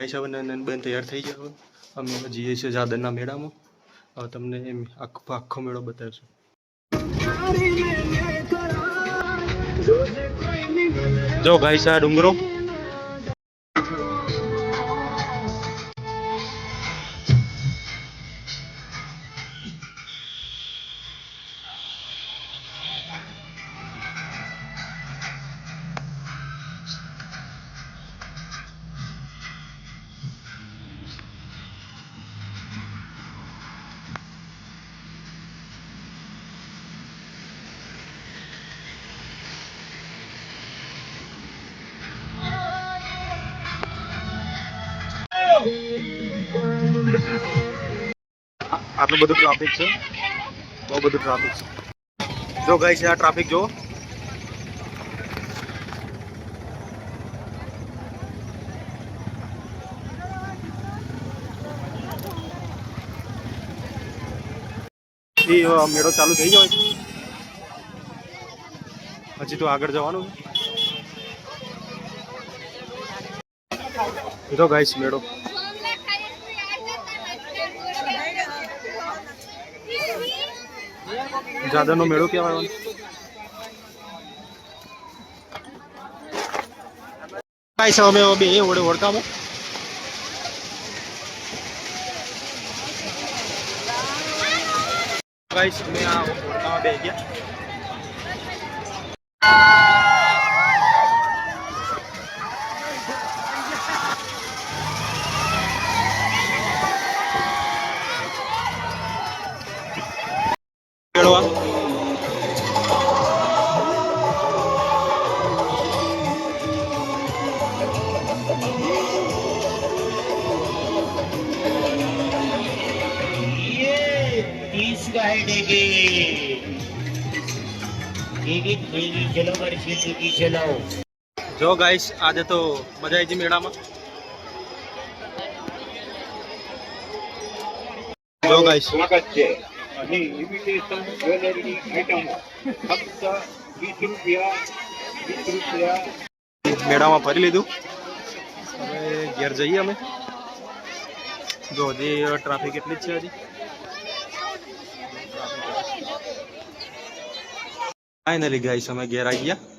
ભાઈ બેન તૈયાર થઈ ગયા હવે અમે જઈએ છીએ જાદરના મેળામાં. હવે તમને આખો મેળો બતાવશું. જો ગાઈસ આ ડુંગરો આટલું બધું ટ્રાફિક છે, બહુ બધું ટ્રાફિક છે. જો ગાઈસ આ ટ્રાફિક જો મેળો ચાલુ થઈ ગયો છે, હજી તો આગળ જવાનું. જો ગાઈસ મેળો જાદરનો મેળો કહેવાય. ગાઈસ અમે બે ઓળે ઓળખામો ગાઈસ અમે આ ઓળખામાં બે ગયા. જો ગાઈસ આજે તો મજા આવી છે મેળામાં. જો ગાઈસ સ્વાગત છે. અહીં ઇમિટેશન જ્વેલરી આઇટમો ફક્ત 20 રૂપિયા. મેળામાં ફરી લીધું, હવે ઘેર જઈએ અમે. જો હજી ટ્રાફિક એટલી જ છે. હજી ફાઇનલી ગાઈસ અમે ઘેર આવી ગયા.